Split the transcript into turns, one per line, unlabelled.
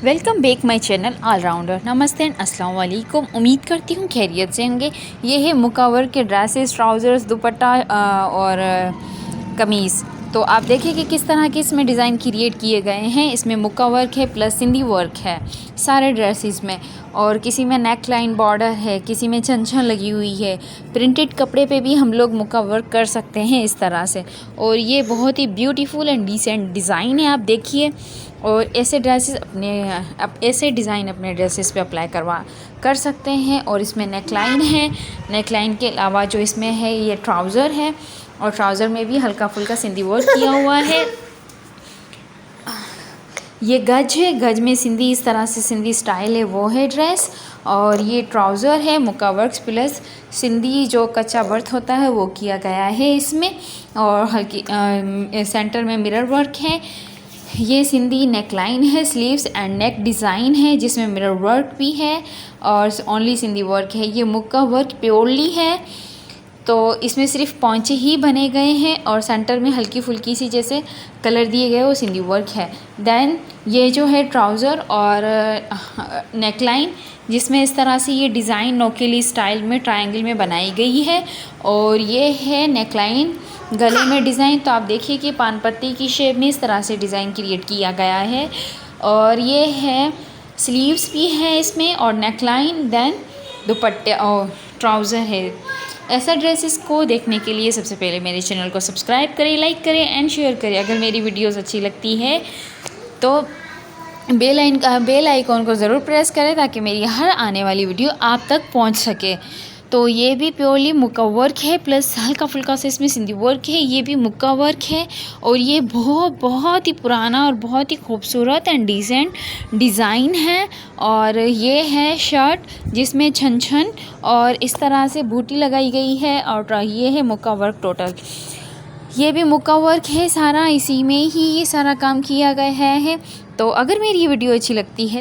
Welcome back my channel allrounder. नमस्ते and अस्सलाम वालेकुम। उम्मीद करती हूँ खैरियत से होंगे। ये है मुक्का वर्क के ड्रेसेस, ट्राउज़र्स, दुपट्टा और कमीज़। तो आप देखिए कि किस तरह के इसमें डिज़ाइन क्रिएट किए गए हैं। इसमें मुक्का वर्क है प्लस सिंधी वर्क है सारे ड्रेसेस में, और किसी में नेक लाइन बॉर्डर है, किसी में छन लगी हुई है। प्रिंटेड कपड़े पे भी हम लोग मुक्का वर्क कर सकते हैं इस तरह से, और ये बहुत ही ब्यूटीफुल एंड डिसेंट डिज़ाइन है। आप देखिए, और ऐसे डिज़ाइन अपने ड्रेसेस पे अप्लाई कर सकते हैं। और इसमें नेक लाइन है। नेक लाइन के अलावा जो इसमें है ये ट्राउज़र है, और ट्राउज़र में भी हल्का फुल्का सिंधी वर्क किया हुआ है। ये गज है, गज में सिंधी इस तरह से सिंधी स्टाइल है वो है ड्रेस। और ये ट्राउज़र है मुक्का वर्क्स प्लस सिंधी जो कच्चा बर्थ होता है वो किया गया है इसमें, और हल्की सेंटर में मिरर वर्क है। ये सिंधी नेक लाइन है, स्लीव्स एंड नेक डिज़ाइन है जिसमें मिरर वर्क भी है, और ओनली सिंधी वर्क है। ये मुक्का वर्क प्योरली है, तो इसमें सिर्फ पौंचे ही बने गए हैं, और सेंटर में हल्की फुल्की सी जैसे कलर दिए गए वो सिंधी वर्क है। देन ये जो है ट्राउज़र और नेक लाइन जिसमें इस तरह से ये डिज़ाइन नोकेली स्टाइल में ट्रायंगल में बनाई गई है। और ये है नेक लाइन, गले में डिज़ाइन। तो आप देखिए कि पान पत्ती की शेप में इस तरह से डिज़ाइन क्रिएट किया गया है। और ये है स्लीव्स भी है इसमें, और नेक लाइन, देन दुपट्टे और ट्राउज़र है। ऐसा ड्रेसेस को देखने के लिए सबसे पहले मेरे चैनल को सब्सक्राइब करें, लाइक करें एंड शेयर करें। अगर मेरी वीडियोस अच्छी लगती है तो बेल आइकॉन को ज़रूर प्रेस करें ताकि मेरी हर आने वाली वीडियो आप तक पहुंच सके। तो ये भी प्योरली मुक्का वर्क है प्लस हल्का फुल्का से इसमें सिंधी वर्क है। ये भी मुक्का वर्क है, और ये बहुत ही पुराना और बहुत ही खूबसूरत एंड डिसेंट डिज़ाइन है। और ये है शर्ट जिसमें छन और इस तरह से बूटी लगाई गई है, और ये है मुक्का वर्क टोटल। ये भी मुक्का वर्क है सारा, इसी में ही ये सारा काम किया गया है। तो अगर मेरी ये वीडियो अच्छी लगती है